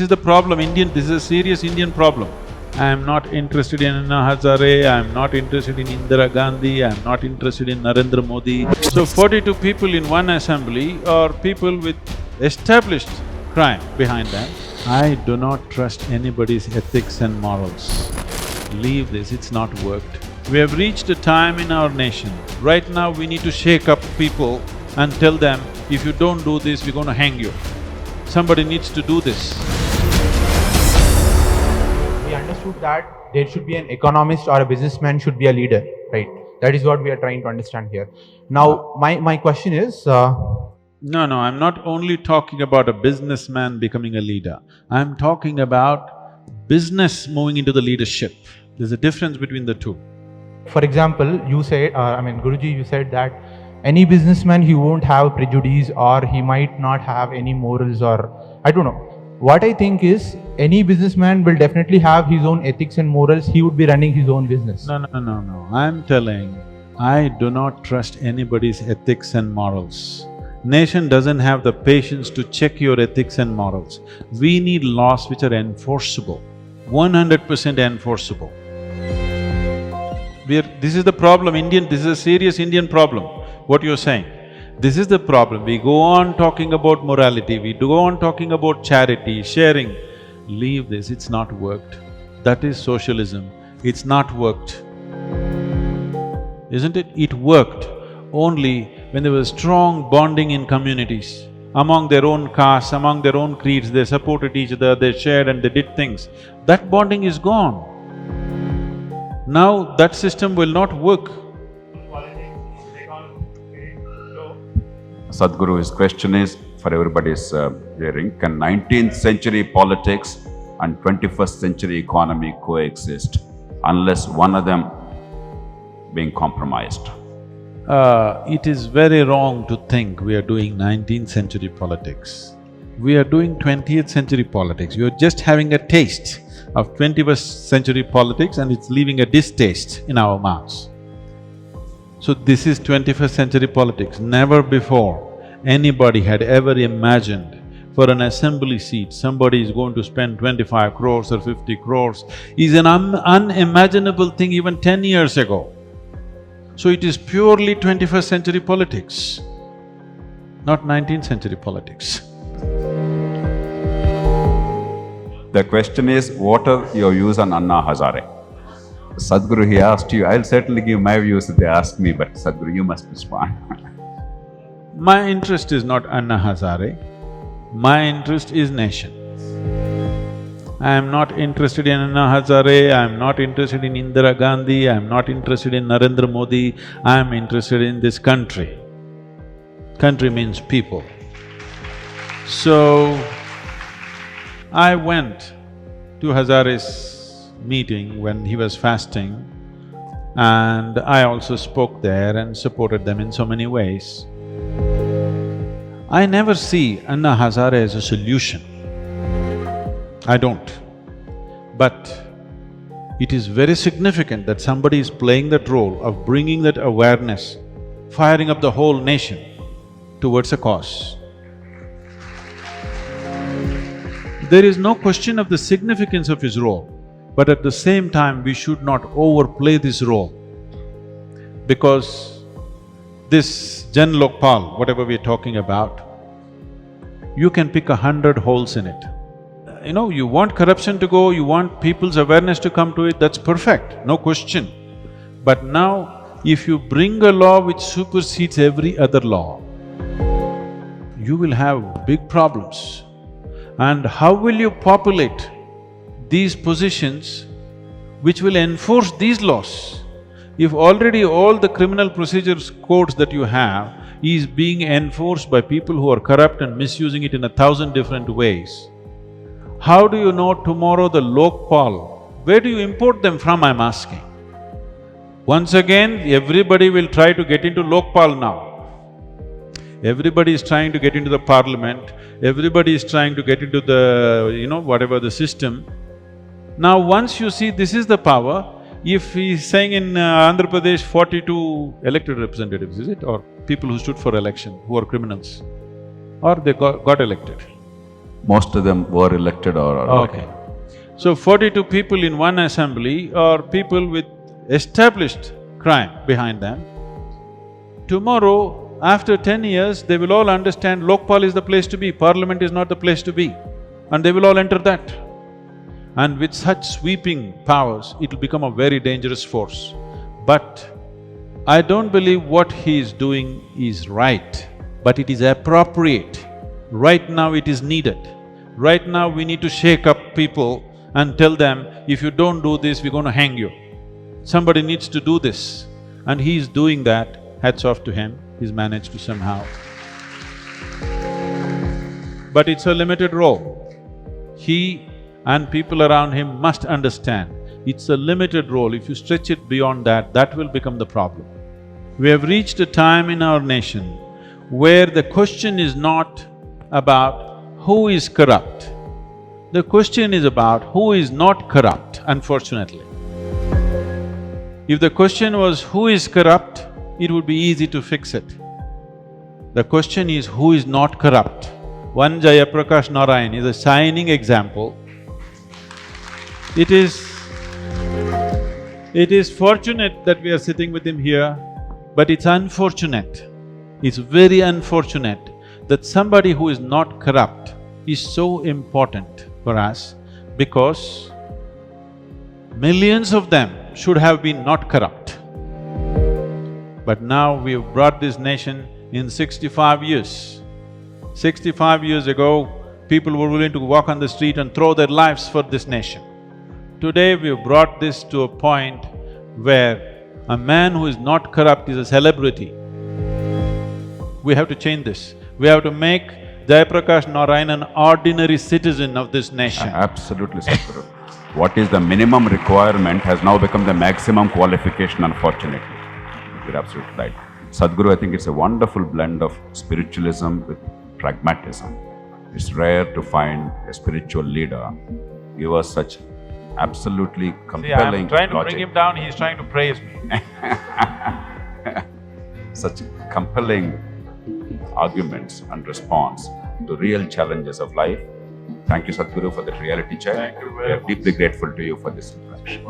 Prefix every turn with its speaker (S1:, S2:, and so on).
S1: is the problem, this is a serious Indian problem. I am not interested in Anna Hazare, I am not interested in Indira Gandhi, I am not interested in Narendra Modi. So 42 people in one assembly are people with established crime behind them. I do not trust anybody's ethics and morals. Leave this, it's not worked. We have reached a time in our nation, right now we need to shake up people and tell them, if you don't do this, we're going to hang you. Somebody needs to do this.
S2: We understood that there should be an economist or a businessman should be a leader, right? That is what we are trying to understand here. Now, my question is…
S1: No, I'm not only talking about a businessman becoming a leader. I'm talking about business moving into the leadership. There's a difference between the two.
S2: For example, you said, Guruji, you said that any businessman, he won't have prejudice or he might not have any morals or… I don't know. What I think is, any businessman will definitely have his own ethics and morals, he would be running his own business.
S1: No. I'm telling, I do not trust anybody's ethics and morals. Nation doesn't have the patience to check your ethics and morals. We need laws which are enforceable, 100% enforceable. This is the problem, this is a serious Indian problem, what you're saying. This is the problem. We go on talking about morality, we go on talking about charity, sharing. Leave this, it's not worked. That is socialism, it's not worked. Isn't it? It worked only when there was strong bonding in communities. Among their own castes, among their own creeds, they supported each other, they shared and they did things. That bonding is gone. Now that system will not work.
S3: Sadhguru's question is, for everybody's hearing, can 19th century politics and 21st century economy coexist unless one of them being compromised?
S1: It is very wrong to think we are doing 19th century politics. We are doing 20th century politics. You are just having a taste of 21st century politics and it's leaving a distaste in our mouths. So this is 21st century politics. Never before anybody had ever imagined for an assembly seat, somebody is going to spend 25 crores or 50 crores is an unimaginable thing even 10 years ago. So it is purely 21st century politics, not 19th century politics.
S3: The question is, what are your views on Anna Hazare? Sadhguru, he asked you, I'll certainly give my views if they ask me, but Sadhguru, you must respond.
S1: My interest is not Anna Hazare, my interest is nation. I am not interested in Anna Hazare, I am not interested in Indira Gandhi, I am not interested in Narendra Modi, I am interested in this country. Country means people. So, I went to Hazare's meeting when he was fasting and I also spoke there and supported them in so many ways. I never see Anna Hazare as a solution. I don't. But it is very significant that somebody is playing that role of bringing that awareness, firing up the whole nation towards a cause. There is no question of the significance of his role, but at the same time we should not overplay this role. Because this Jan Lokpal, whatever we're talking about, you can pick 100 holes in it. You know, you want corruption to go, you want people's awareness to come to it, that's perfect, no question. But now, if you bring a law which supersedes every other law, you will have big problems. And how will you populate these positions which will enforce these laws? If already all the criminal procedures codes that you have is being enforced by people who are corrupt and misusing it in 1,000 different ways, how do you know tomorrow the Lokpal, where do you import them from, I'm asking? Once again, everybody will try to get into Lokpal now. Everybody is trying to get into the parliament, everybody is trying to get into the, whatever the system. Now once you see this is the power, if he's saying in Andhra Pradesh 42 elected representatives, is it? Or people who stood for election, who are criminals, or they got elected.
S3: Most of them were elected or…
S1: Okay. So 42 people in one assembly are people with established crime behind them. Tomorrow, after 10 years, they will all understand Lokpal is the place to be, Parliament is not the place to be, and they will all enter that. And with such sweeping powers, it will become a very dangerous force. But I don't believe what he is doing is right, but it is appropriate. Right now it is needed. Right now we need to shake up people and tell them, if you don't do this, we're going to hang you. Somebody needs to do this. And he is doing that, hats off to him, he's managed to somehow. But it's a limited role. He and people around him must understand, it's a limited role. If you stretch it beyond that, that will become the problem. We have reached a time in our nation where the question is not about who is corrupt. The question is about who is not corrupt, unfortunately. If the question was who is corrupt, it would be easy to fix it. The question is who is not corrupt. One Jayaprakash Narayan is a shining example. It is fortunate that we are sitting with him here, but it's unfortunate, it's very unfortunate that somebody who is not corrupt is so important for us, because millions of them should have been not corrupt. But now we have brought this nation in 65 years. 65 years ago, people were willing to walk on the street and throw their lives for this nation. Today we have brought this to a point where a man who is not corrupt is a celebrity. We have to change this. We have to make Jayaprakash Narayan an ordinary citizen of this nation.
S3: Absolutely, Sadhguru. What is the minimum requirement has now become the maximum qualification, unfortunately. You're absolutely right. Sadhguru, I think it's a wonderful blend of spiritualism with pragmatism. It's rare to find a spiritual leader give us such absolutely compelling
S1: See, I'm trying to
S3: logic.
S1: bring him down, he's trying to praise me.
S3: Such compelling arguments and response to real challenges of life. Thank you, Sadhguru, for that reality check.
S1: Thank you very
S3: We are
S1: much.
S3: deeply grateful to you for this interaction.